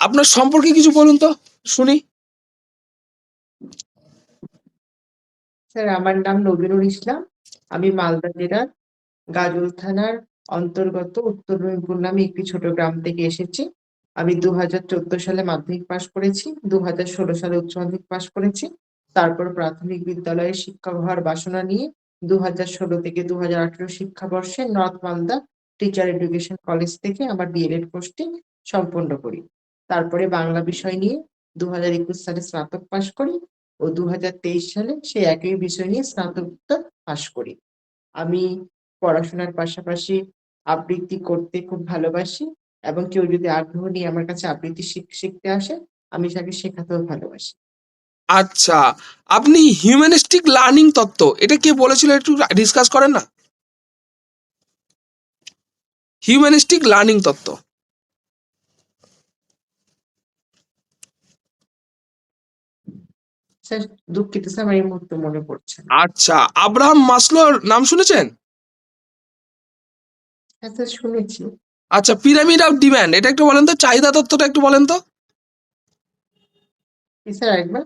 আপনার সম্পর্কে কিছু বলুন তো শুনি। স্যার, আমার নাম নবীনুল ইসলাম। আমি মালদা জেলার গাজল থানার অন্তর্গত উত্তর রহিমপুর নামে একটি ছোট গ্রাম থেকে এসেছি। আমি 2014 সালে মাধ্যমিক পাশ করেছি, 2016 সালে উচ্চ মাধ্যমিক পাশ করেছি। তারপর প্রাথমিক বিদ্যালয়ে শিক্ষক হওয়ার বাসনা নিয়ে 2016 থেকে 2018 শিক্ষাবর্ষে north Malda teacher education college থেকে আমার ডিএলএড কোর্সটি সম্পন্ন করি। তারপরে বাংলা বিষয় নিয়ে 2021 সালে স্নাতক পাশ করি ও 2023 সালে সেই একই বিষয় নিয়ে স্নাতকোত্তর পাশ করি। আমি পড়াশোনার পাশাপাশি আবৃত্তি করতে খুব ভালোবাসি, এবং কেউ যদি আগ্রহ নিয়ে আমার কাছে আবৃত্তি শিখতে আসে, আমি তাকে শেখাতেও ভালোবাসি। আচ্ছা, আপনি হিউম্যানিস্টিক লার্নিং তত্ত্ব এটা কে বলেছিল একটু ডিসকাস করেন না। হিউম্যানিস্টিক লার্নিং তত্ত্ব। স্যার, দুঃখিত স্যার, আমার এই মুহূর্তে মনে পড়ছে না। আচ্ছা, আব্রাহাম মাসলোর নাম শুনেছেন? হ্যাঁ স্যার, শুনেছি। আচ্ছা, পিরামিড অফ ডিমান্ড এটা একটু বলেন তো, চাহিদা তত্ত্বটা একটু বলেন তো। কি স্যার, একবার?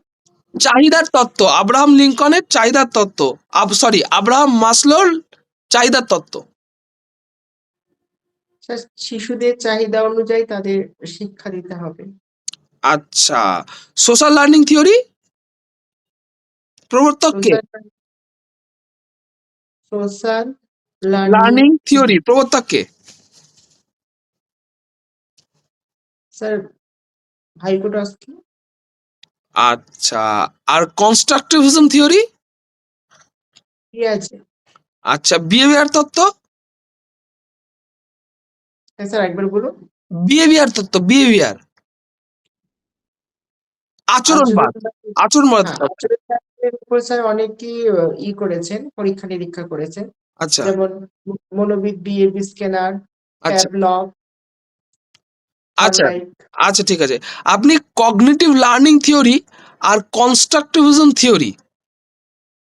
চাহিদার তত্ত্ব, আব্রাহাম লিঙ্কনের চাহিদার তত্ত্ব, সরি আব্রাহাম মাসলোর চাহিদার তত্ত্ব। স্যার, শিশুদের চাহিদা অনুযায়ী তাদের শিক্ষা দিতে হবে। আচ্ছা, সোশ্যাল লার্নিং থিওরি প্রবর্তক কে? Social social learning, learning theory প্রবর্তক কে? স্যার, ভাইকোটস্কি। আচ্ছা, আর কনস্ট্রাকটিভিজম থিওরি? কি আছে? আচ্ছা, বিহেভিয়ার তত্ত্ব? হ্যাঁ স্যার, একবার বলুন। বিহেভিয়ার তত্ত্ব, বিহেভিয়ার, আচরণবাদ, আচরণবাদী। আচরণবাদ হ্যাঁ, তত্ত্ব। আচরণবাদের উপর স্যার অনেকেই করেছেন, পরীক্ষা নিরীক্ষা করেছেন। আচ্ছা যেমন মনোবিদ ডিএবি স্ক্যানার, আচ্ছা প্যাভলভ, আচ্ছা থর্নডাইক। আচ্ছা, ঠিক আছে। আপনি কগনিটিভ লার্নিং থিওরি আর কনস্ট্রাকটিভিজম থিওরি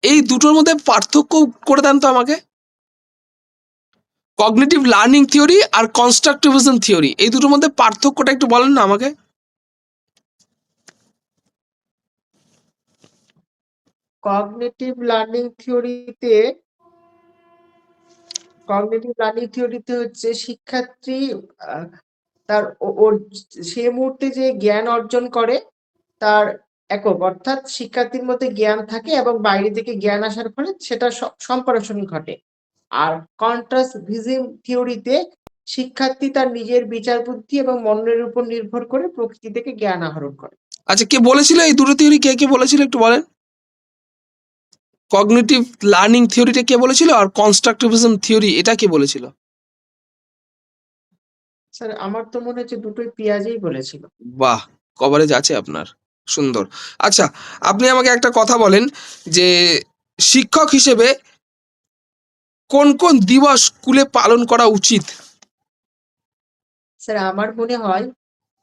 এই দুটোর মধ্যে পার্থক্য করে দেন তো আমাকে। কগনিটিভ লার্নিং থিওরি আর কনস্ট্রাকটিভিজম থিওরি এই দুটোর মধ্যে পার্থক্যটা একটু বলেন না আমাকে। কগনিটিভ লার্নিং থিওরিতে কগনিটিভ লার্নিং থিওরিতে হচ্ছে শিক্ষার্থী আহ, তার ওর সে মুহূর্তে যে জ্ঞান অর্জন করে তার একক, অর্থাৎ শিক্ষার্থীর মধ্যে জ্ঞান থাকে এবং বাইরে থেকে জ্ঞান আসার ফলে সেটা সম্প্রসারণ ঘটে। আর কন্ট্রাস্ট ভিজিম থিওরিতে শিক্ষার্থী তার নিজের বিচার বুদ্ধি এবং মনের উপর নির্ভর করে প্রকৃতি থেকে জ্ঞান আহরণ করে। আচ্ছা, কে বলেছিল এই দুটো থিওরি, কে কে বলেছিল একটু বলেন। কগনিটিভ লার্নিং থিওরিটা কে বলেছিল আর কনস্ট্রাকটিভিজম থিওরি এটা কে বলেছিল? স্যার, আমার তো মনে হচ্ছে দুটোই পেঁয়াজই বলেছিল। বাহ, কভারেজ আছে আপনার, সুন্দর। আচ্ছা, আপনি আমাকে একটা কথা বলেন যে শিক্ষক হিসেবে কোন কোন দিবস স্কুলে পালন করা উচিত? স্যার, আমার মনে হয়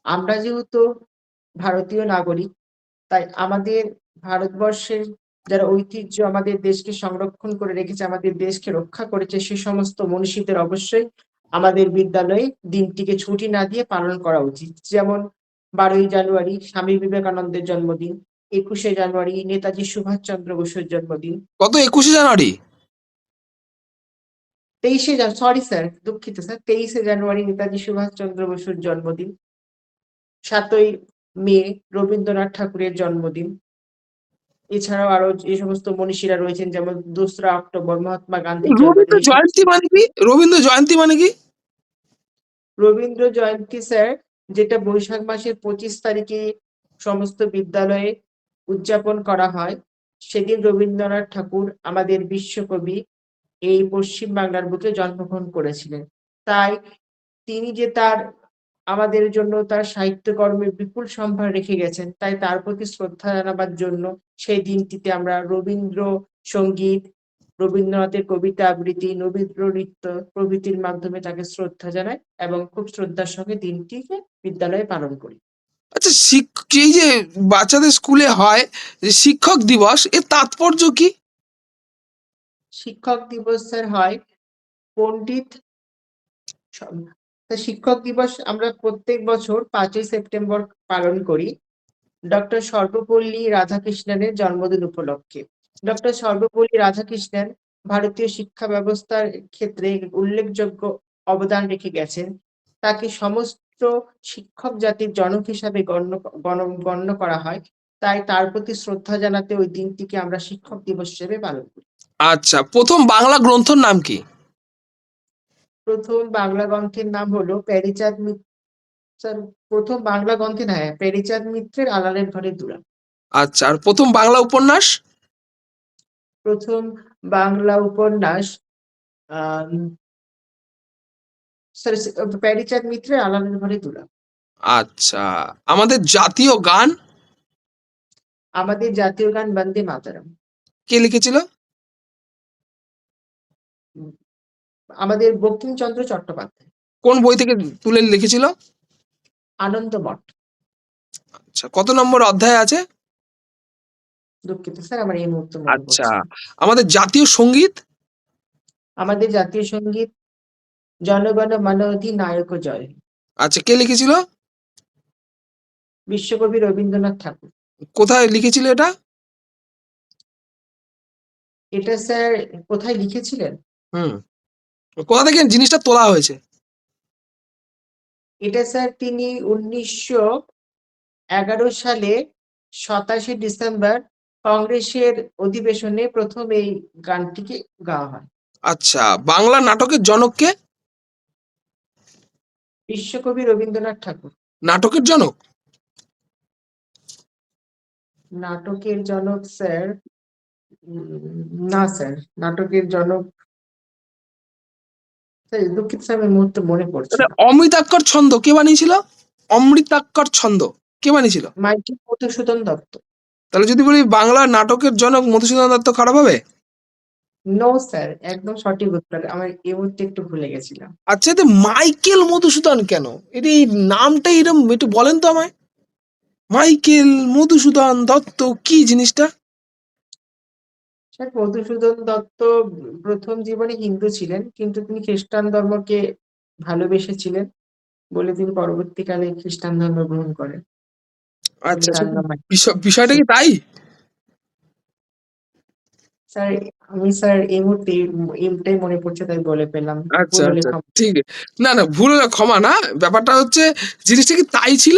আমরা যেহেতু ভারতীয় নাগরিক, তাই আমাদের ভারতবর্ষের যারা ঐতিহ্য আমাদের দেশকে সংরক্ষণ করে রেখেছে, আমাদের দেশকে রক্ষা করেছে, সে সমস্ত মনীষীদের অবশ্যই আমাদের বিদ্যালয়ে দিনটিকে ছুটি না দিয়ে পালন করা উচিত। যেমন 12ই জানুয়ারি স্বামী বিবেকানন্দের জন্মদিন, 21শে জানুয়ারি নেতাজি সুভাষচন্দ্র বসুর জন্মদিন, গত 21শে জানুয়ারি? সরি স্যার, দুঃখিত স্যার, 23শে জানুয়ারি নেতাজি সুভাষচন্দ্র বসুর জন্মদিন, 7ই মে রবীন্দ্রনাথ ঠাকুরের জন্মদিন। এছাড়াও আরো যে সমস্ত মনীষীরা রয়েছেন, যেমন 2রা অক্টোবর মহাত্মা গান্ধীর রবীন্দ্র জন্মদিন, এই সমস্ত। জয়ন্তী মানে কি? রবীন্দ্র জয়ন্তী মানে কি? রবীন্দ্র জয়ন্তী স্যার, যেটা বৈশাখ মাসের 25 তারিখে সমস্ত বিদ্যালয়ে উদযাপন করা হয়। সেদিন রবীন্দ্রনাথ ঠাকুর আমাদের বিশ্বকবি এই পশ্চিম বাংলার বুকে জন্মগ্রহণ করেছিলেন। তাই তিনি যে তার আমাদের জন্য তার সাহিত্যকর্মের বিপুল সম্ভার রেখে গেছেন, তাই তার প্রতি শ্রদ্ধা জানাবার জন্য সেই দিনটিতে আমরা রবীন্দ্র সঙ্গীত, রবীন্দ্রনাথের কবিতা আবৃত্তি, রবীন্দ্র নৃত্য প্রভৃতির মাধ্যমে তাকে শ্রদ্ধা জানাই এবং খুব শ্রদ্ধার সঙ্গে দিনটিকে বিদ্যালয়ে পালন করি। আচ্ছা, এই যে বাচ্চাদের স্কুলে হয় যে শিক্ষক দিবস, এর তাৎপর্য কি? শিক্ষক দিবস স্যার হয় পণ্ডিত তা শিক্ষক দিবস আমরা প্রত্যেক বছর 5ই সেপ্টেম্বর পালন করি ডক্টর সর্বপল্লী রাধাকৃষ্ণনের জন্মদিন উপলক্ষে। ডক্টর সর্বপল্লী রাধাকৃষ্ণন ভারতীয় শিক্ষা ব্যবস্থার ক্ষেত্রে উল্লেখযোগ্য অবদান রেখে গেছেন। তাকে সমস্ত শিক্ষক জাতির জনক হিসাবে গণ্য করা হয়। তাই তার প্রতি শ্রদ্ধা জানাতে ওই দিনটিকে আমরা শিক্ষক দিবস হিসেবে পালন করি। আচ্ছা, প্রথম বাংলা গ্রন্থর নাম কি? প্রথম বাংলা গ্রন্থের নাম হলো প্যারীচাঁদ মিত্র। স্যার, প্রথম বাংলা গ্রন্থের, হ্যাঁ, প্যারীচাঁদ মিত্রের আলালের ঘরে দুরা। আচ্ছা, আর প্রথম বাংলা উপন্যাস? প্রথম বাংলা উপন্যাস আহ স্যার, প্যারীচাঁদ মিত্রের আলালের ঘরে দুরা। আচ্ছা, আমাদের জাতীয় গান? আমাদের জাতীয় গান বন্দে মাতরম। কে লিখেছিল? উম, আমাদের বঙ্কিমচন্দ্র চট্টোপাধ্যায়। কোন বই থেকে তুলে লিখেছিল? আনন্দমঠ। আচ্ছা, কত নম্বর অধ্যায় আছে? দুঃখিত স্যার, আমার এই মুহূর্তে মনে আচ্ছা, পড়ছে না। আমাদের জাতীয় সঙ্গীত? আমাদের জাতীয় সঙ্গীত জনগণ মন অধিনায়ক জয়। আচ্ছা, কে লিখেছিল? বিশ্বকবি রবীন্দ্রনাথ ঠাকুর। কোথায় লিখেছিল এটা? এটা স্যার কোথায় লিখেছিলেন? হুম, কোথা থেকে জিনিসটা তোলা হয়েছে? এটা স্যার তিনি 1911 সালে 27 ডিসেম্বর কংগ্রেসের অধিবেশনে প্রথম এই গানটিকে গাওয়া হয়। আচ্ছা, বাংলা নাটকের জনক কে? বিশ্বকবি রবীন্দ্রনাথ ঠাকুর। নাটকের জনক? নাটকের জনক স্যার, না স্যার, নাটকের জনক স্যার, দুঃখিত স্যার, আমি এই মুহূর্তে মনে পড়ছে তাহলে না। অমৃতাক্ষর ছন্দ কে বানিয়েছিল? অমৃতাক্ষর ছন্দ কে বানিয়েছিল? মাইকেল মধুসূদন দত্ত। তাহলে যদি বলি বাংলা নাটকের জনক মধুসূদন দত্ত, খারাপ হবে? নো স্যার, একদম সঠিক উত্তর, আমার এই মুহূর্তে একটু ভুলে গেছিলাম। আচ্ছা, এতে মাইকেল মধুসূদন কেন? এটা এই নামটা এরকম, একটু বলেন তো আমায়। মাইকেল মধুসূদন দত্ত কি জিনিসটা? স্যার, মধুসূদন দত্ত প্রথম জীবনে হিন্দু ছিলেন, কিন্তু তিনি খ্রিস্টান ধর্মকে ভালোবেসেছিলেন বলে তিনি পরবর্তীকালে খ্রিস্টান ধর্ম গ্রহণ করেন বলে আচ্ছা, তার নাম। বিষয়টা কি তাই? স্যার, আমি স্যার এই মুহূর্তে এইটাই মনে পড়ছে, তাই বলে পেলাম। আচ্ছা ভুল হলে আচ্ছা, ক্ষমা। ঠিক আছে। না না, ভুল হলে ক্ষমা না। ব্যাপারটা হচ্ছে, জিনিসটা কি তাই ছিল?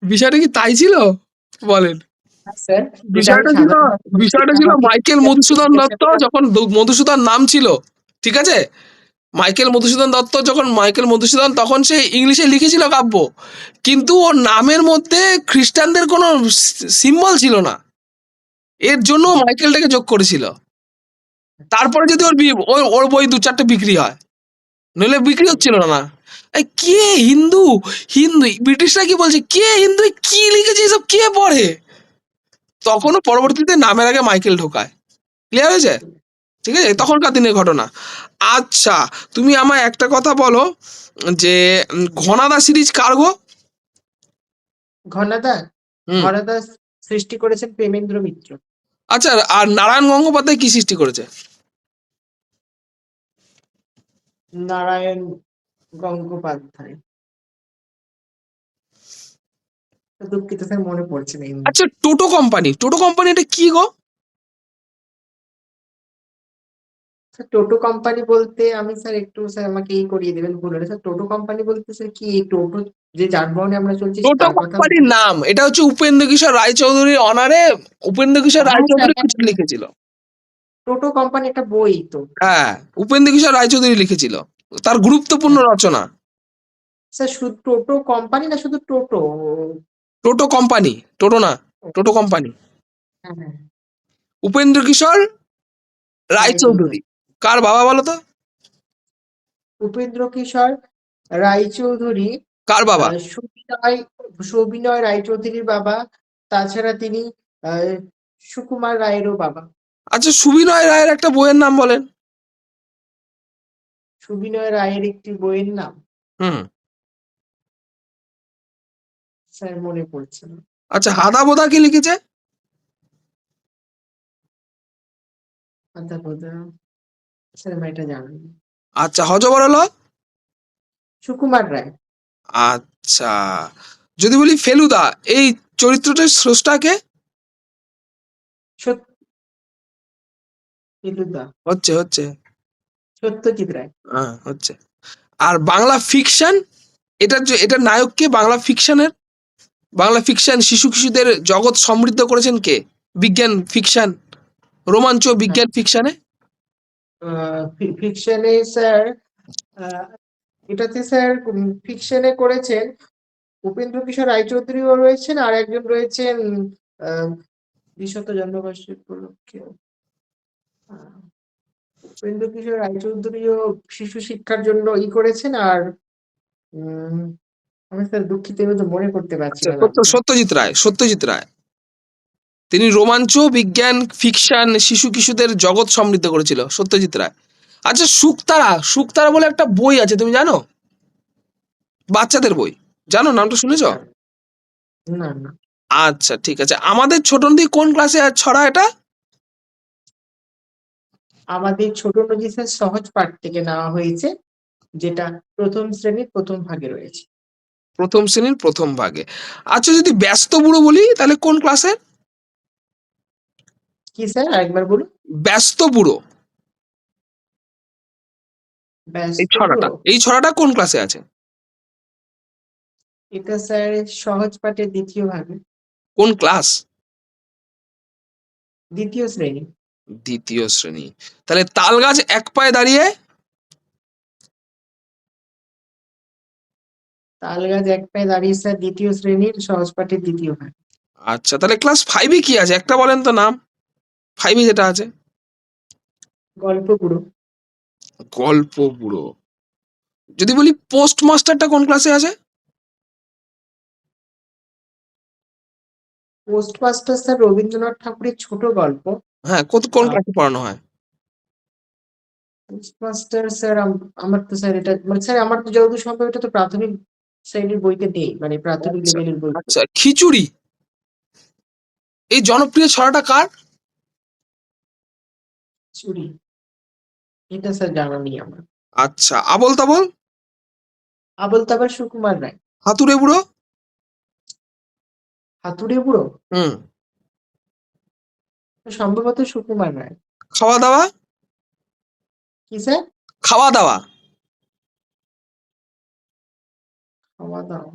বিষয়টা কি তাই ছিল? বলেন। স্যার, যেটা আমি বিষয়টা ছিল সাধারণভাবে বলি, বিষয়টা এটা ছিল আমাকে মাইকেল মধুসূদন দত্ত যখন মধুসূদন নাম ছিল, ঠিক আছে? মাইকেল মধুসূদন দত্ত যখন মাইকেল মধুসূদন, তখন সে ইংলিশে লিখেছিল কাব্য, কিন্তু ওর নামের মধ্যে খ্রিস্টানদের কোনো সিম্বল ছিল না, এর জন্য মাইকেলটাকে যোগ করেছিল। তারপরে যদি ওর বই দু চারটে বিক্রি হয়, নইলে বিক্রি হচ্ছিল না। এই কে হিন্দু? হিন্দু ব্রিটিশরা কি বলছে, কে হিন্দু, কি লিখেছে এসব কে পড়ে? তখনও পরবর্তীতে নামের আগে মাইকেল ঢোকায়। ক্লিয়ার হয়েছে? ঠিক আছে, তখনকার দিনের ঘটনা। আচ্ছা, তুমি আমায় একটা কথা বলো, যে ঘনাদা সিরিজ কার গো? ঘনাদা। হুম। ঘনাদা সৃষ্টি করেছেন প্রেমেন্দ্র মিত্র। আচ্ছা, আর নারায়ণ গঙ্গোপাধ্যায় কি সৃষ্টি করেছে? নারায়ণ গঙ্গোপাধ্যায়। দুঃখিত স্যার, মনে পড়ছে না এই মুহূর্তে। আচ্ছা, টোটো কোম্পানি এটা কি গো? স্যার, টোটো কোম্পানি বলতে আমি স্যার একটু, স্যার আমাকে এই করিয়ে দেবেন, ভুল হলে। স্যার, টোটো কোম্পানি বলতে স্যার কি এই টোটো যে যানবাহনে আমরা চলছি টোটো তার কথা? কোম্পানির নাম, এটা হচ্ছে উপেন্দ্র কিশোর রায়চৌধুরীর অনারে। উপেন্দ্র কিশোর হ্যাঁ স্যার, রায়চৌধুরী হ্যাঁ, কিছু লিখেছিল। টোটো কোম্পানি একটা বই তো। হ্যাঁ, উপেন্দ্র কিশোর রায়চৌধুরী লিখেছিল, তার গুরুত্বপূর্ণ হ্যাঁ রচনা। স্যার, শুধু টোটো কোম্পানি না শুধু টোটো? টোটো কোম্পানি, টোটো না, টোটো কোম্পানি। হ্যাঁ হ্যাঁ, উপেন্দ্র কিশোর রায়চৌধুরী। রায়চৌধুরী কার বাবা বলো তো? উপেন্দ্র কিশোর রায়চৌধুরী কার বাবা? সুবিনয় সুবিনয় রায়চৌধুরীর বাবা। তাছাড়া তিনি আহ, সুকুমার রায়েরও বাবা। আচ্ছা, সুবিনয় রায়ের একটা বইয়ের নাম বলেন। সুবিনয় রায়ের একটি বইয়ের নাম হুম। স্যার মনে পড়ছে না। আচ্ছা, হাদা বোদা কি লিখেছে? আচ্ছা বোধ, স্যার আমি এটা জানি না। আচ্ছা, হযবরল? সুকুমার রায়। আচ্ছা, যদি বলি ফেলুদা, এই চরিত্রটার স্রষ্টাকে? সত ফেলুদা হচ্ছে হচ্ছে সত্যজিৎ রায়। হচ্ছে। আর বাংলা ফিকশন, এটার নায়ক কে? বাংলা ফিকশন শিশু কিশোরদের জগৎ সমৃদ্ধ করেছেন কে? বিজ্ঞান ফিকশন, রোমাঞ্চ হ্যাঁ, বিজ্ঞান ফিকশনে। ফিকশনে স্যার, এটাতে স্যার ফিকশনে করেছেন উপেন্দ্র কিশোর রায়চৌধুরীও রয়েছেন, আর একজন রয়েছেন আহ, দ্বিশত জন্মবার্ষিকী উপলক্ষে আহ, উপেন্দ্র কিশোর রায়চৌধুরীও শিশু শিক্ষার জন্য করেছেন। আর উম আমি স্যার দুঃখিত, এবার তো মনে করতে পারছি আচ্ছা, না নামটা। সত্যজিৎ রায়, তিনি রোমাঞ্চ বিজ্ঞান ফিকশন শিশু কিশোরদের জগৎ সমৃদ্ধ করেছিল, সত্যজিৎ রায়। আচ্ছা, শুকতারা বলে একটা বই আছে, তুমি জানো? বাচ্চাদের বই, জানো? নামটা শুনেছো? না, না, না। আচ্ছা, ঠিক আছে। আমাদের ছোট নদী কোন ক্লাসে ছড়া এটা? আমাদের ছোট নদী স্যার সহজ পাঠ থেকে নেওয়া হয়েছে, যেটা প্রথম শ্রেণীর প্রথম ভাগে রয়েছে। প্রথম শ্রেণীর প্রথম ভাগে। আচ্ছা, যদি ব্যস্ত বুড়ো বলি তাহলে কোন ক্লাসে? কি স্যার, একবার বলুন। ব্যস্ত বুড়ো, ব্যস্ত বুড়ো, এই ছড়াটা কোন ক্লাসে আছে? এটা স্যার সহজ পাঠের দ্বিতীয় ভাগে, কোন ক্লাস? দ্বিতীয় শ্রেণী। দ্বিতীয় শ্রেণী। তাহলে তাল গাছ এক পায়ে দাঁড়িয়ে? তাল গাছ এক পায়ে দাঁড়িয়ে স্যার দ্বিতীয় শ্রেণীর সহজ পাঠের দ্বিতীয় ভাগ। আচ্ছা, তাহলে ক্লাস ফাইভে কি আছে একটা বলেন তো নাম, ফাইভে যেটা আছে। গল্প বুড়ো, গল্প বুড়ো। যদি বলি পোস্ট মাস্টারটা কোন ক্লাসে আছে? পোস্ট মাস্টার স্যার রবীন্দ্রনাথ ঠাকুরের ছোট গল্প। হ্যাঁ, কোন ক্লাসে পড়ানো হয়? পোস্ট মাস্টার স্যার আমার তো স্যার এটা মানে স্যার আমার তো যতদূর সম্ভব এটা তো প্রাথমিক শ্রেণীর বইতে নেই, মানে প্রাথমিক আচ্ছা লেভেলের বই। আচ্ছা, খিচুড়ি, এই জনপ্রিয় ছড়াটা কার? চুরি, এটা স্যার জানা নেই আমার। আচ্ছা, আবল তাবল, আবল তাবার সুকুমার রায়। হাতুড়ে বুড়ো। হাতুড়ে বুড়ো হুম। সম্ভবত সুকুমার রায়। খাওয়া দাওয়া, কি স্যার? খাওয়া দাওয়া। খাওয়া দাওয়া,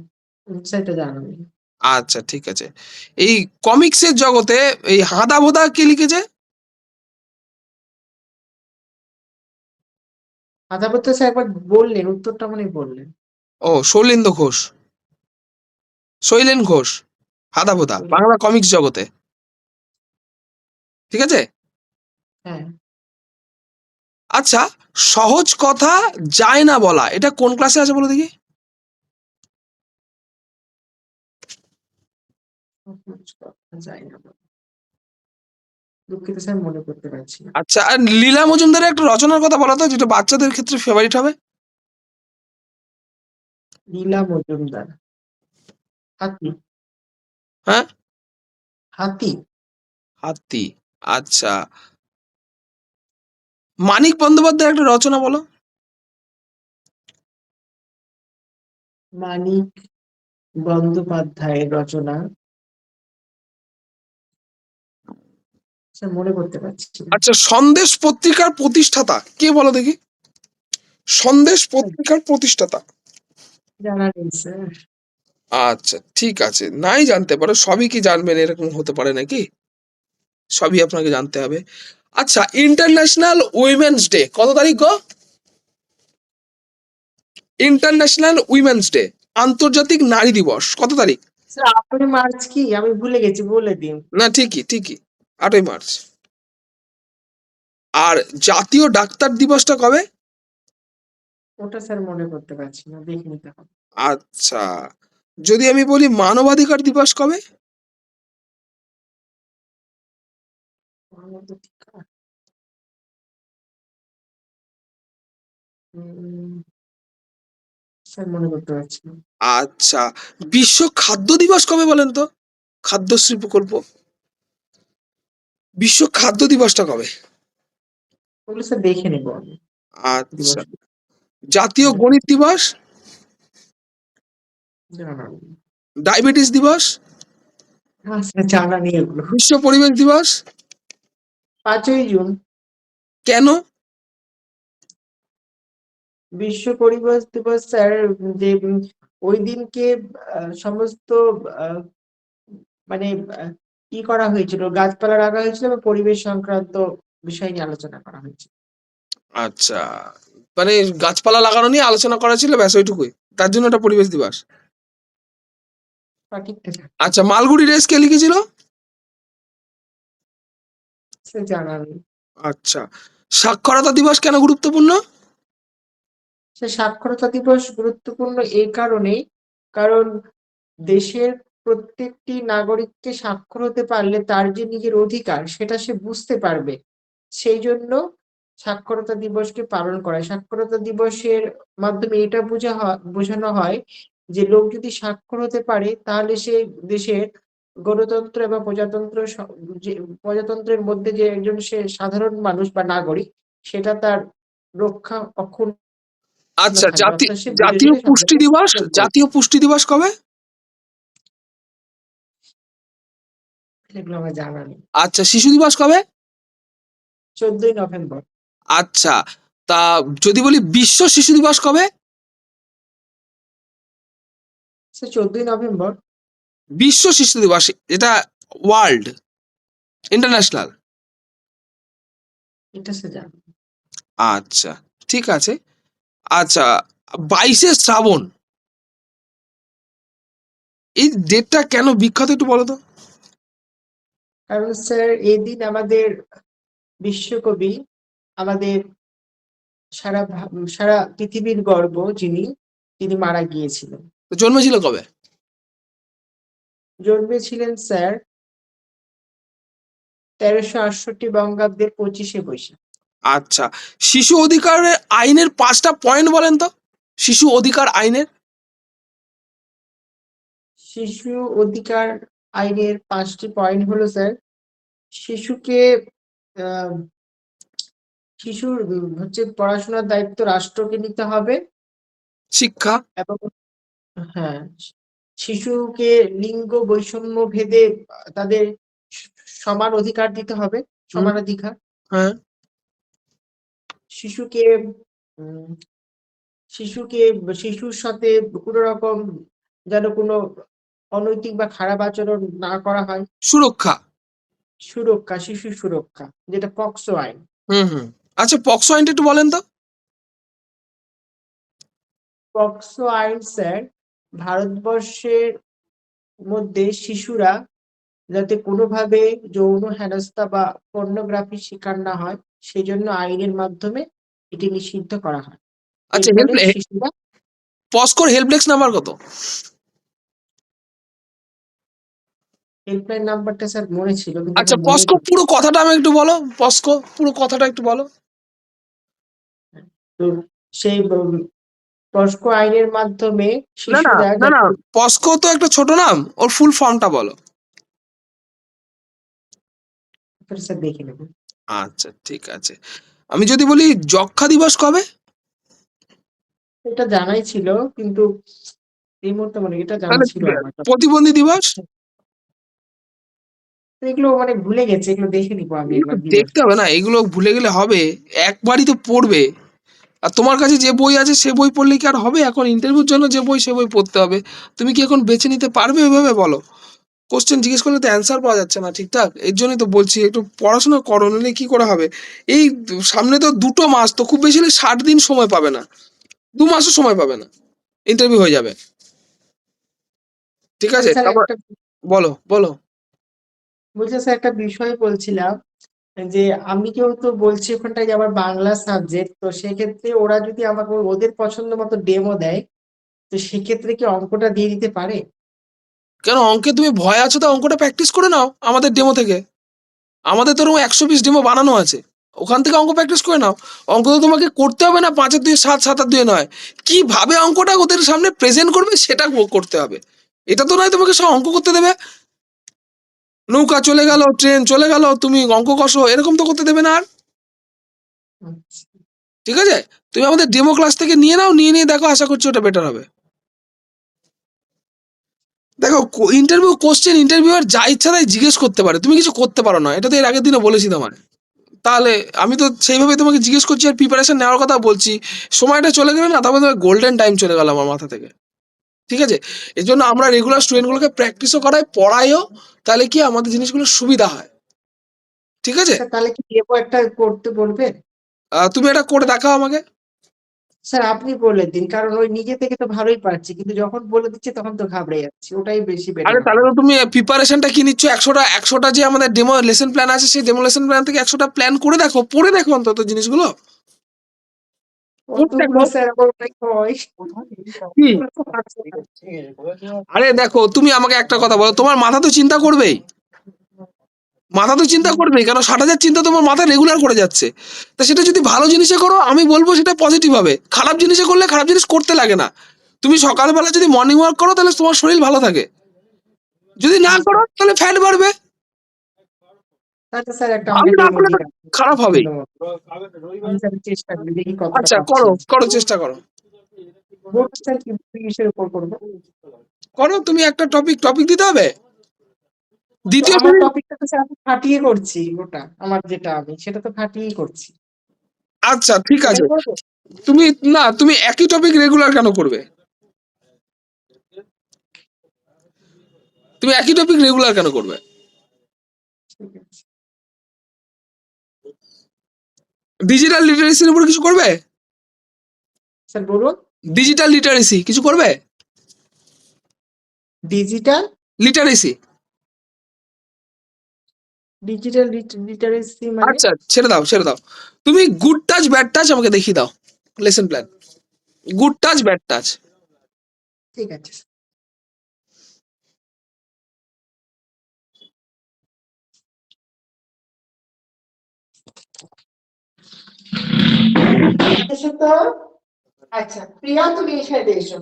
স্যার এটা জানা নেই। আচ্ছা, ঠিক আছে। এই কমিক্সের জগতে এই হাঁদা ভোদা কে লিখেছে? আদাবত স্যার একবার বললেন, উত্তরটা মনে হয় বললেন। ও, শৈলেন ঘোষ। হাঁদা ভোদা বললেন। বাংলা কমিক্স জগতে, ঠিক আছে। হ্যাঁ, আচ্ছা, সহজ কথা যায় না বলা, এটা কোন ক্লাসে আছে বলো দেখি? সহজ কথা যায় না বলা। দুঃখিত স্যার, মনে করতে পারছি না। আচ্ছা, আর লীলা মজুমদারের একটা রচনার কথা বলো তো, যেটা বাচ্চাদের ক্ষেত্রে ফেভারিট হবে। লীলা মজুমদার, হাতি। হ্যাঁ, হাতি, হাতি। আচ্ছা, মানিক বন্দ্যোপাধ্যায়ের একটা রচনা বলো। মানিক বন্দ্যোপাধ্যায়ের রচনা স্যার মনে করতে পারছি না। আচ্ছা, সন্দেশ পত্রিকার প্রতিষ্ঠাতা কে বলো দেখি? সন্দেশ পত্রিকার প্রতিষ্ঠাতা। জানা নেই স্যার। আচ্ছা, ঠিক আছে, নাই জানতে পারো, সবই কি জানবেন এরকম হতে পারে নাকি? সবই আপনাকে জানতে হবে। আচ্ছা, ইন্টারন্যাশনাল উইমেন্স ডে কত তারিখ গো? ইন্টারন্যাশনাল উইমেন্স ডে, আন্তর্জাতিক নারী দিবস কত তারিখ? স্যার 8ই মার্চ কি? আমি ভুলে গেছি, বলে দিন। না, ঠিকই, 8ই মার্চ। আর জাতীয় ডাক্তার দিবসটা কবে? ওটা স্যার মনে করতে পারছি না, দেখে নিতে হবে। আচ্ছা, যদি আমি বলি মানবাধিকার দিবস কবে? মানবাধিকার, উম, স্যার মনে করতে পারছি না। আচ্ছা, বিশ্ব খাদ্য দিবস কবে বলেন তো? খাদ্যশ্রী প্রকল্প, বিশ্ব খাদ্য দিবসটা কবে? ওগুলো স্যার দেখে নেবো আমি। আচ্ছা, দিবস জাতীয় গণিত দিবস? জানা নেই। ডায়াবেটিস দিবস, স্যার জানা নেই এগুলো। বিশ্ব পরিবেশ দিবস। 5ই জুন কেন? বিশ্ব পরিবেশ দিবস স্যার, যে ওই দিনকে সমস্ত আহ, মানে কি করা হয়েছিল, গাছপালা রাখা হয়েছিল এবং পরিবেশ সংক্রান্ত বিষয় নিয়ে আলোচনা করা হয়েছিল। আচ্ছা, মানে গাছপালা লাগানো নিয়ে আলোচনা করা ছিল, ব্যাস ওইটুকুই, তার জন্য এটা পরিবেশ দিবস। সঠিকটা আচ্ছা, মালগুড়ি রেস কে লিখেছিল? স্যার জানা নেই। আচ্ছা, সাক্ষরতা দিবস কেন গুরুত্বপূর্ণ? সে সাক্ষরতা দিবস গুরুত্বপূর্ণ এই কারণেই, কারণ দেশের প্রত্যেকটি নাগরিককে স্বাক্ষর হতে পারলে তার যে নিজের অধিকার সেটা সে বুঝতে পারবে। সেই জন্য সাক্ষরতা দিবসকে পালন করা হয়। সাক্ষরতা দিবসের মাধ্যমে এটা বোঝানো হয় যে লোক যদি স্বাক্ষর হতে পারে তাহলে সে দেশের গণতন্ত্র এবং প্রজাতন্ত্রের মধ্যে যে একজন সে সাধারণ মানুষ বা নাগরিক, সেটা তার রক্ষা অক্ষুণ্ণ আচ্ছা, থাকবে, অর্থাৎ সে বুঝে জাতীয় শুনে সব পুষ্টি জায়গায় দিবস, প্রয়োগ করবে। জাতীয় পুষ্টি দিবস কবে? এগুলো আমার জানা নেই। আচ্ছা, শিশু দিবস কবে? 14ই নভেম্বর। আচ্ছা, তা যদি বলি বিশ্ব শিশু দিবস কবে? সে 14ই নভেম্বর। বিশ্ব শিশু দিবস, এটা ওয়ার্ল্ড, ইন্টারন্যাশনাল। এটা সে জানে। আচ্ছা, ঠিক আছে। আচ্ছা, 22শে শ্রাবণ, এই ডেটটা কেন বিখ্যাত একটু বলো তো? কারণ স্যার এই দিন আমাদের বিশ্বকবি, আমাদের সারা পৃথিবীর গর্ব যিনি, তিনি মারা গিয়েছিলেন। তো জন্মেছিল কবে? জন্মেছিলেন স্যার 1368 বঙ্গাব্দের 25শে বৈশাখ। আচ্ছা, শিশু অধিকার আইনের 5টা পয়েন্ট বলেন তো, শিশু অধিকার আইনের। শিশু অধিকার আইনের 5টি পয়েন্ট হলো স্যার, শিশুকে আহ শিশুর হচ্ছে পড়াশোনার দায়িত্ব রাষ্ট্রকে নিতে হবে, শিক্ষা। এবং হ্যাঁ, শিশুকে লিঙ্গ বৈষম্য ভেদে তাদের স- সমান অধিকার দিতে হবে, হুম, সমান অধিকার। হ্যাঁ। শিশুকে উম, শিশুকে শিশুর সাথে কোনো রকম যেন কোনো অনৈতিক বা খারাপ আচরণ না করা হয়। সুরক্ষা। সুরক্ষা, শিশু সুরক্ষা, যেটা পক্সো আইন। হুম হুম। আচ্ছা, পক্সো আইনটা একটু বলেন তো। পক্সো আইন স্যার, ভারতবর্ষের মধ্যে শিশুরা যাতে কোনোভাবে যৌন হেনস্থা বা পর্নোগ্রাফির শিকার না হয়, সেই জন্য আইনের মাধ্যমে এটি নিষিদ্ধ করা হয়। এর আচ্ছা, ফলে শিশুরা, পস্কোর হেল্প ডেস্ক নাম্বার কত? হেল্পলাইন নাম্বারটা স্যার মনে ছিল কিন্তু আচ্ছা, এখন মনে পস্কো নেই। পুরো কথাটা আমি একটু বলো, পস্কো পুরো কথাটা একটু বলো। তো সেই পস্কো আইনের মাধ্যমে না না শিশুরা না না, যাতে, পস্কো তো একটা ছোট নাম, ওর ফুল ফর্মটা বলো। স্যার দেখে নেব। আচ্ছা, ঠিক আছে। আমি যদি বলি যক্ষ্মা দিবস কবে? এটা জানাই ছিল কিন্তু এই মুহূর্তে মনে এটা জানা তাহলে ছিল আমার। প্রতিবন্ধী দিবস। এগুলো মানে ভুলে গেছে, এগুলো দেখে নিবো আমি এগুলো একবার দিবস। দেখতে হবে না, এগুলো ভুলে গেলে হবে? একবারই তো পড়বে। আর তোমার কাছে যে বই আছে সে বই পড়লে কি আর হবে? এখন ইন্টারভিউর জন্য যে বই সে বই পড়তে হবে। তুমি কি এখন বেছে নিতে পারবে ওইভাবে, বলো? কোশ্চেন জিজ্ঞেস করলে তো অ্যান্সার পাওয়া যাচ্ছে না ঠিকঠাক, এর জন্যই তো বলছি একটু পড়াশোনা করো, নাহলে কি করে হবে? এই সামনে তো 2টো মাস, তো খুব বেশি হলে 60 দিন সময় পাবে না, 2 মাসও সময় পাবে না, ইন্টারভিউ হয়ে যাবে। ঠিক আছে, স্যার তারপর একটা বলো বলো। বলছে স্যার একটা বিষয় বলছিলাম, যে আমি কেউ তো বলছি ওখানটায় যে আমার বাংলা সাবজেক্ট, তো সেক্ষেত্রে ওরা যদি আমাকে ওদের পছন্দ মতো ডেমো দেয়, তো সেক্ষেত্রে কি অঙ্কটা দিয়ে দিতে পারে? কেন অঙ্কে তুমি ভয় আছো? তো অঙ্কটা প্র্যাকটিস করে নাও আমাদের ডেমো থেকে। আমাদের তো 120 ডেমো বানানো আছে, ওখান থেকে অঙ্ক প্র্যাকটিস করে নাও। অঙ্ক তো তোমাকে করতে হবে না 5-এর 2 7, 7-এর 2 নয়, কিভাবে অঙ্কটা ওদের সামনে প্রেজেন্ট করবে সেটা করতে হবে। এটা তো নয় তোমাকে সব অঙ্ক করতে দেবে, নৌকা চলে গেল, ট্রেন চলে গেল, তুমি অঙ্ক কষো, এরকম তো করতে দেবে না আর। আচ্ছা, ঠিক আছে, তুমি আমাদের ডেমো ক্লাস থেকে নিয়ে নাও, নিয়ে নিয়ে দেখো, আশা করছি ওটা বেটার হবে। দেখো, ইন্টারভিউয়ার যা ইচ্ছা তাই জিজ্ঞেস করতে পারে, তুমি কিছু করতে পারো না, এটা তো এর আগের দিনে বলেছি তোমায়। তাহলে আমি তো সেইভাবে তোমাকে জিজ্ঞেস করছি আর প্রিপারেশন নেওয়ার কথা বলছি। সময়টা চলে গেলে না, তারপরে তোমার গোল্ডেন টাইম চলে গেল আমার মাথা থেকে। ঠিক আছে, এই জন্য আমরা রেগুলার স্টুডেন্টগুলোকে প্র্যাকটিসও করাই, পড়াইও, তাহলে কি আমাদের জিনিসগুলো সুবিধা হয়। ঠিক আছে, স্যার তাহলে কি ডেমো একটা করতে বলবেন? তুমি এটা করে দেখাও আমাকে। স্যার আপনি বলে দিন, কারণ ওই নিজে থেকে তো ভালোই পারছি, কিন্তু যখন বলে দিচ্ছে তখন তো ঘাবড়ে যাচ্ছি, ওটাই বেশি বেটার আরে তাহলে হবে। তো তুমি প্রিপারেশনটা কি নিচ্ছ, 100টা যে আমাদের ডেমো লেসন প্ল্যান আছে, সেই ডেমো লেসন প্ল্যান থেকে 100টা প্ল্যান করে দেখো, পড়ে দেখো অন্তত জিনিসগুলো পড়ে অতগুলো দেখো। স্যার আমার ওটাই হয়। কি, আরে দেখো, তুমি আমাকে একটা কথা বলো, তোমার মাথা তো চিন্তা করবেই, কেন 60,000 চিন্তা তোমার মাথা রেগুলার করে যাচ্ছে। তা সেটা যদি ভালো জিনিসে করো, আমি বলবো সেটা পজিটিভ হবে। খারাপ জিনিসে করলে খারাপ জিনিস করতে লাগে না। তুমি সকালবেলা যদি মর্নিং ওয়াক করো, তাহলে তোমার শরীর ভালো থাকে। যদি না করো, তাহলে ফ্যাট বাড়বে। আচ্ছা স্যার, একটা ভালো আমাকে না ডেমো করলে তো দিন খারাপ হবেই। সুন্দর মতো। আমি স্যার চেষ্টা করি, দেখি কতটা আচ্ছা, পারছি। করো করো, চেষ্টা করো। বোর্ড স্যার কি কিসের উপর করবো? করো, তুমি একটা টপিক দিতে হবে। তো দ্বিতীয় আমার শ্রেণীর, টপিকটা তো স্যার আমি খাটিয়ে করছি, ওটা আমার যেটা আমি সেটা তো খাটিয়েই করছি, আচ্ছা ঠিক ওটাই আছে। করবো। তুমি, না, তুমি একই টপিক রেগুলার কেন করবে? তুমি একই টপিক রেগুলার কেন করবে? ঠিক আছে ডিজিটাল লিটারেসির উপর কিছু করবে? স্যার, বলুন। ডিজিটাল লিটারেসি কিছু করবে? Digital literacy. ডিজিটাল লিটারেসি মানে? আচ্ছা, ছেড়ে দাও। তুমি গুড টাচ ব্যাড টাচ আমাকে দেখিয়ে দাও, lesson plan. Good touch bad touch. ঠিক আছে। এসো তো। আচ্ছা প্রিয়া, তুমি এই সাইডে এসো।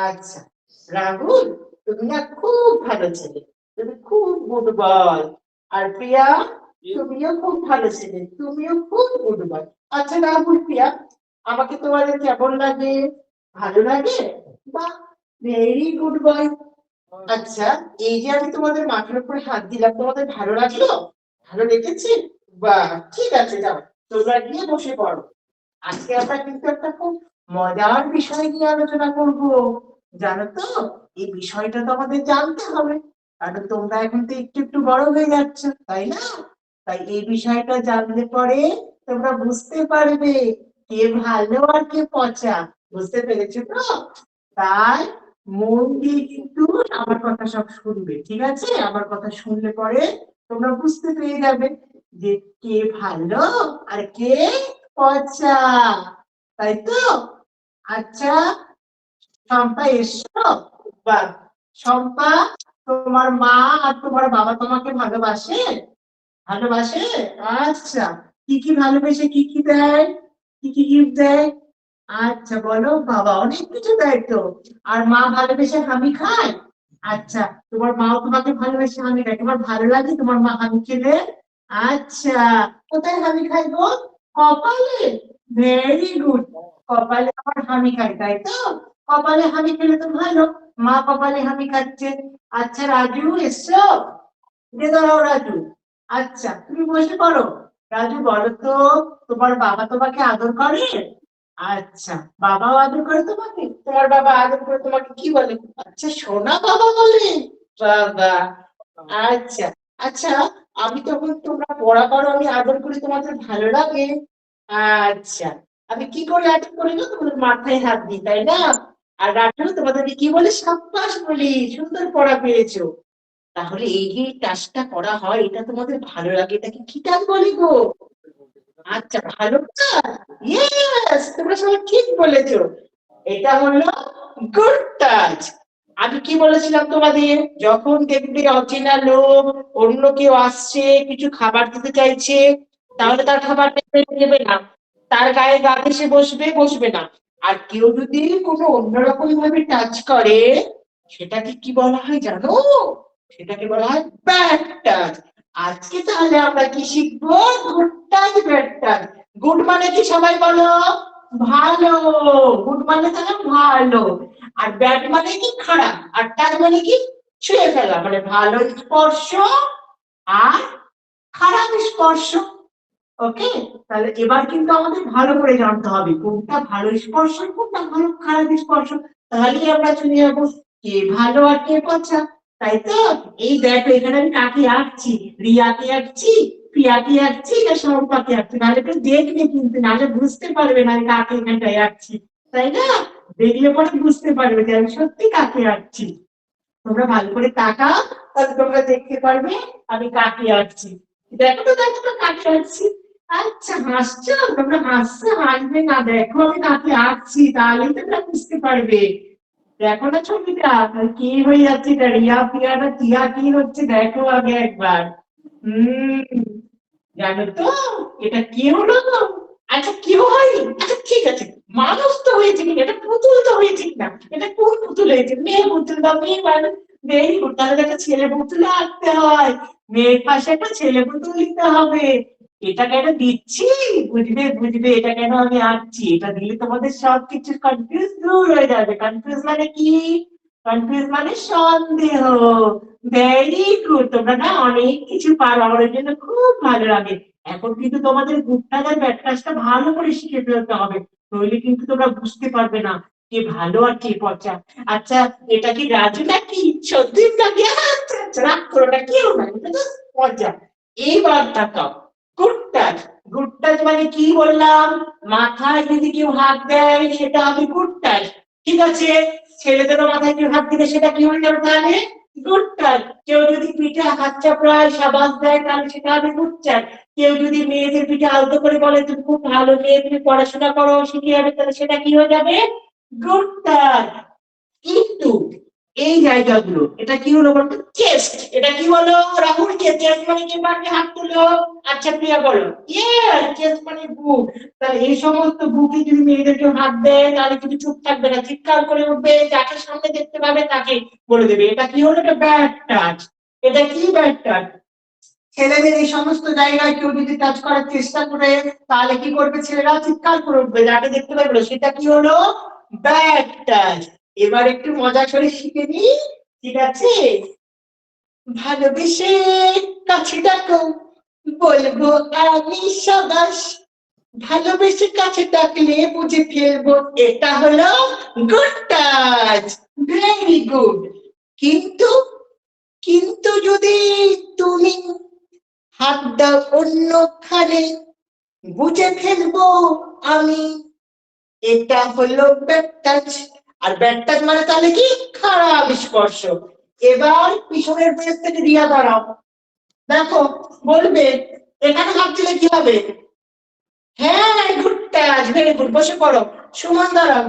আচ্ছা রাহুল, তুমি না খুব ভালো ছেলে, তুমি খুব গুড বয়। আর প্রিয়া, তুমিও খুব ভালো ছেলে, তুমিও খুব গুড বয়। আচ্ছা রাহুল, প্রিয়া, আমাকে তোমাদের কেমন লাগে? ভালো লাগে? বাহ, ভেরি গুড বয়। আচ্ছা, এই যে আমি তোমাদের মাথার উপরে হাত দিলাম, তোমাদের ভালো লাগলো? ভালো লেগেছে? বাহ, ঠিক আছে, যাও তোমরা গিয়ে বসে পড়ো। আজকে আমরা কিন্তু একটা খুব মজার বিষয় নিয়ে আলোচনা করব, জানো তো? এই বিষয়টা তো আমাদের জানতে হবে, কারণ তোমরা এখন তো একটু একটু বড় হয়ে যাচ্ছ, তাই না? তাই এই বিষয়টা জানলে পরে তোমরা বুঝতে পারবে কে ভালো আর কে পচা। বুঝতে পেরেছো তো? তাই মন দিয়ে কিন্তু আমার কথা সব শুনবে, ঠিক আছে? আমার কথা শুনলে পরে তোমরা বুঝতে পেরে যাবে যে কে ভালো আর কে পচা, তাই তো? আচ্ছা শম্পা, এসো। বা শম্পা, তোমার মা আর তোমার বাবা তোমাকে ভালোবাসে? ভালোবাসে? আচ্ছা, কি কি ভালোবেসে কি কি দেয়, কি কি গিফট দেয়? আচ্ছা বলো, বাবা অনেক কিছু দেয় তো। আর মা ভালোবেসে হামি খায়? আচ্ছা, তোমার মাও তোমাকে ভালোবেসে হামি খায়, তোমার ভালো লাগে তোমার মা হামি খেলে? আচ্ছা, কোথায় হামি খায় গো? কপালে? ভেরি গুড, কপালে আমার হামি খায়, তাই তো? কপালে হামি খেলে তো ভালো, মা কপালে হামি খাচ্ছে। আচ্ছা রাজু, এসছো? উঠে দাঁড়াও রাজু। আচ্ছা তুমি বসে পড়ো। রাজু বলো তো, তোমার বাবা তোমাকে আদর করে? আচ্ছা, বাবাও আদর করে তোমাকে? তোমার বাবা আদর করে তোমাকে কি বলে? আচ্ছা, সোনা বাবা বলে? বাবা, আচ্ছা। আচ্ছা, আমি তখন তোমরা পড়া করো, আমি আদর করি, তোমাদের ভালো লাগে? আচ্ছা, আমি কি করে আদর করি না, তোমাদের মাথায় হাত দিই, তাই না? আর রাজু তোমাদেরকে কি বলে? সাব্বাস বলি, সুন্দর পড়া পেয়েছো। তাহলে এই যে কাজটা করা হয়, এটা তোমাদের ভালো লাগে, এটাকে কি কাজ বলে গো? আচ্ছা, ভালো কাজ। ইয়েস, তোমরা সবাই ঠিক বলেছো, এটা হলো গুড টাচ। আমি কি বলেছিলাম তোমাদের? যখন দেখবে অচেনা লোক, অন্য কেউ আসছে, কিছু খাবার দিতে চাইছে, তাহলে তার খাবার নেবে না, তার গায়ে গা ঘেঁষে বসবে, বসবে না। আর কেউ যদি কোনো অন্যরকম ভাবে টাচ করে, সেটাকে কি বলা হয় জানো? সেটাকে বলা হয় ব্যাড টাচ। আজকে তাহলে আমরা কি শিখবো? Good touch, bad touch. Good মানে কি সবাই বলো? ভালো। গুড মানে তাহলে ভালো। আর ব্যাড মানে কি খারাপ, আর টাচ মানে কি ছুঁয়ে ফেলা, মানে ভালো স্পর্শ আর খারাপ স্পর্শ। ওকে, তাহলে এবার কিন্তু আমাদের ভালো করে জানতে হবে কোনটা ভালো স্পর্শ কোনটা ভালো খারাপ স্পর্শ, তাহলে আমরা চলে যাবো কে ভালো আর কে পচা। তাই তো, এই দেখো এখানে আমি কাকে আঁকছি, রিয়াকে আঁকছি, প্রিয়াকে আঁকছি না শম্পাকে আঁকছি, নাহলে তো দেখবে কিন্তু, নাহলে বুঝতে পারবে না আমি কাকে এখানটায় আঁকছি, তাই না? দেখলে পরে বুঝতে পারবে যে আমি সত্যি কাকে আঁকছি। তোমরা ভালো করে তাকাও, তাহলে তোমরা দেখতে পারবে আমি কাকে আঁকছি। দেখো তো, দেখো তো কাকে আঁকছি। আচ্ছা, হাসছো তোমরা, হাসছো, হাসবে না, দেখো আমি কাকে আঁকছি, তাহলেই তোমরা বুঝতে পারবে। দেখো না ছবিটা, কি হয়ে যাচ্ছে, এটা রিয়া পিয়া না টিয়া কি হচ্ছে, দেখো আগে একবার। হম, জানো তো এটা কি হলো? আচ্ছা কি হয়, আচ্ছা ঠিক আছে, মানুষ তো হয়েছে কিনা, এটা পুতুল তো হয়েছে কিনা, এটা কোন পুতুল হয়েছে, মেয়ে পুতুল বা মেয়ে মানুষ, মেয়ে পুতুল, তাহলে একটা ছেলে পুতুল আঁকতে হয়, মেয়ের পাশে একটা ছেলে পুতুল দিতে হবে। এটা কেন দিচ্ছি, বুঝবে বুঝবে এটা কেন আমি আঁকছি, এটা দিলে তোমাদের সবকিছু কনফিউজ দূর হয়ে যাবে। কনফিউজ মানে কি? কনফিউজ মানে সন্দেহ। ভেরি গুড, তোমরা না অনেক কিছু পারো, আমার ওই জন্য খুব ভালো লাগে। এখন কিন্তু তোমাদের গুড টাচ আর ব্যাড টাচটা ভালো করে শিখে ফেলতে হবে, নইলে কিন্তু তোমরা বুঝতে পারবে না কে ভালো আর কে পচা। আচ্ছা, এটা কি রাজু নাকি সত্যি নাকি? আচ্ছা আচ্ছা, রাগ করো না, কেউ না, এটা তো মজা। এইবার তাকাও, গুড টাচ। গুড টাচ মানে কি বললাম, মাথায় যদি কেউ হাত দেয় সেটা হবে গুড টাচ, ঠিক আছে? ছেলেদেরও মাথায় কেউ হাত দিলে সেটা কি হয়ে যাবে তাহলে? Good touch. কেউ যদি পিঠে হাত চাপড়ায় সাবাস দেয় তাহলে সেটা হবে গুড টাচ। কেউ যদি মেয়েদের পিঠে আলতো করে বলে তুমি খুব ভালো মেয়ে, তুমি পড়াশোনা করো, শিখে যাবে, তাহলে সেটা কি হয়ে যাবে? Good touch. কিন্তু এই জায়গাগুলো, এটা কি হলো বলতো, চেস্ট, এটা কি বলো রাহুল, কে চেস্ট মানে কি, পারবে হাত তুলো। আচ্ছা প্রিয়া বলো, ইয়েস, চেস্ট মানে বুক। তাহলে এই সমস্ত বুকে যদি মেয়েদেরকে হাত দেয় তাহলে কিন্তু চুপ থাকবে না, চিৎকার করে উঠবে, যাকে সামনে দেখতে পাবে তাকে বলে দেবে, এটা কি হলো, এটা ব্যাড টাচ। এটা কি ব্যাড টাচ? ছেলেদের এই সমস্ত জায়গায় কেউ যদি টাচ করার চেষ্টা করে তাহলে কি করবে, ছেলেরা চিৎকার করে উঠবে, যাকে দেখতে পাবে না, সেটা কি হলো, ব্যাড টাচ। এবার একটু মজা করে শিখে নি, ঠিক আছে? ভালোবেসে কাছে ডাকো, বলবো আমি সাবাস, ভালোবেসে কাছে ডাকলে বুঝে ফেলবো এটা হলো গুড টাচ। Very good. কিন্তু, কিন্তু যদি তুমি হাত দাও অন্যখানে, বুঝে ফেলবো আমি এটা হলো ব্যাড টাচ। আর ব্যাড টাচ মানে তাহলে কি, খারাপ স্পর্শ। এবার পিছনের পেজ থেকে রিয়া দাঁড়াও, দেখো, বলবে এখানে হাত দিলে কি হবে? হ্যাঁ, গুড টাচ, ভেরি গুড, বসে পড়ো। সুমন দাঁড়াও,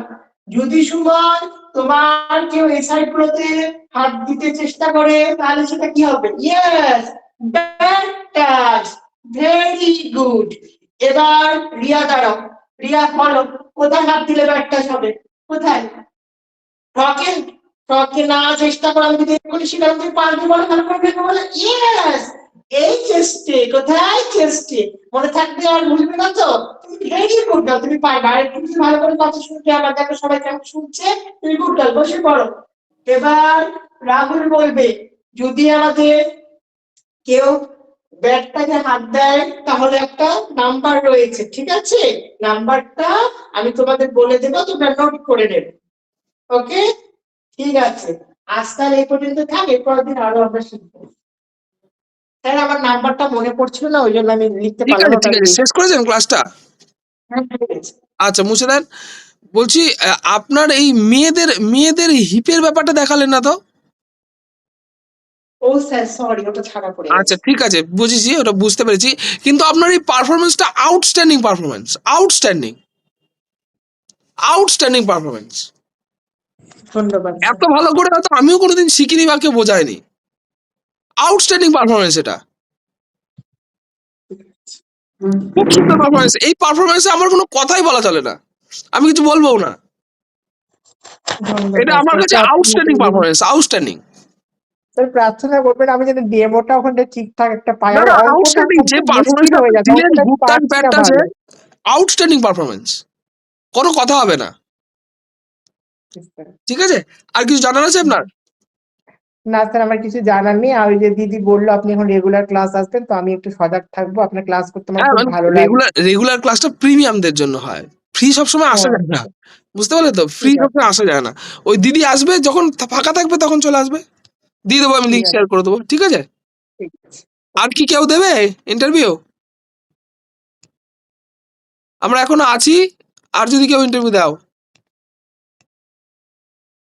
যদি সুমন তোমার কেউ এই সাইড গুলোতে হাত দিতে চেষ্টা করে তাহলে সেটা কি হবে? Yes, bad touch. Very good. এবার রিয়া দাঁড়াও, রিয়া বলো কোথায় হাত দিলে ব্যাড টাচ হবে, কোথায়? ফ্রকে? ফ্রকে না চেষ্টা করে আমি যদি এক্ষুনি সেটা তুমি পারবে বলো, ভালো করে দেখো বলো, ইয়েস, এই চেস্টে, কোথায় চেস্টে, মনে থাকবে আর ভুলবে না তো? তুমি ভেরি গুড গার্ল, তুমি পারবে। আর একটু কিছু ভালো করে কথা শুনতে আমার, দেখো সবাই কেমন শুনছে, তুমি গুড গার্ল, বসে পড়ো। এবার রাহুল বলবে, যদি আমাদের কেউ ব্যাগটাকে হাত দেয় তাহলে একটা নাম্বার রয়েছে, ঠিক আছে? নাম্বারটা আমি তোমাদের বলে দেবো, তোমরা নোট করে নেবে। ওকে, ঠিক আছে। আজ তাহলে এই পর্যন্ত থাক, এরপর দিন আরো আমরা শিখবো। স্যার আমার নাম্বারটা মনে পড়ছিল না, ওই জন্য আমি লিখতে ঠিক পারলাম আছে, না, ঠিক তাই আছে, শেষ করেছেন ক্লাসটা? হ্যাঁ, ঠিক আছে। আচ্ছা, মুছে দেন। বলছি, আপনার এই মেয়েদের মেয়েদের হিপের ব্যাপারটা দেখালেন না তো? ও স্যার সরি, ওটা ছাড়া পড়ে আচ্ছা গেছে। ঠিক আছে, বুঝেছি, ওটা বুঝতে পেরেছি। কিন্তু আপনার এই পারফরমেন্সটা outstanding performance, outstanding, outstanding performance. ধন্যবাদ স্যার। এত ভালো করে হয়তো আমিও কোনোদিন শিখিনি বা কেউ বোঝায়নি। আউটস্ট্যান্ডিং পারফরমেন্স এটা, খুব সুন্দর পারফরমেন্স। এই পারফরমেন্সে আমার কোনো কথাই বলা চলে না, আমি কিছু বলবো না। এটা ধন্যবাদ আমার স্যার, কাছে প্রার্থনা আউটস্ট্যান্ডিং করবেন। Performance, outstanding. স্যার প্রার্থনা করবেন আমি যেন ডেমোটা ওখানে ঠিকঠাক একটা পাই, না আমার না, অঙ্কটা আউটস্ট্যান্ডিং, যে একটু মুশকিল পারফরমেন্সটা আপনি হয়ে যাচ্ছে, দিলেন অঙ্কটা আমি গুড টাচ পারছি ব্যাড না টাচে, ভালো। আউটস্ট্যান্ডিং পারফরমেন্স, কোনো কথা হবে না। Yes, sir. ঠিক আছে? আর কিছু জানার আছে আপনার? না স্যার, আমার কিছু জানার নেই। আর ওই যে দিদি বললো আপনি এখন রেগুলার ক্লাস আসবেন, তো আমি একটু সজাগ থাকবো। আপনার ক্লাস করতে আমার হ্যাঁ, খুব মানে ভালো লাগে। রেগুলার ক্লাসটা প্রিমিয়ামদের জন্য হয়। ফ্রি সবসময় আসা হ্যাঁ, যায় না। বুঝতে পারলে তো? ফ্রি ঠিক আছে, সবসময় আসা যায় না। ওই দিদি আসবে যখন ফাঁকা থাকবে তখন চলে আসবে। দিয়ে দেবো, আমি ঠিক লিঙ্ক আছে, শেয়ার করে দেবো। ঠিক আছে? ঠিক আছে। আর কি কেউ দেবে ইন্টারভিউ? আমরা এখনো আছি। আর যদি কেউ ইন্টারভিউ দাও।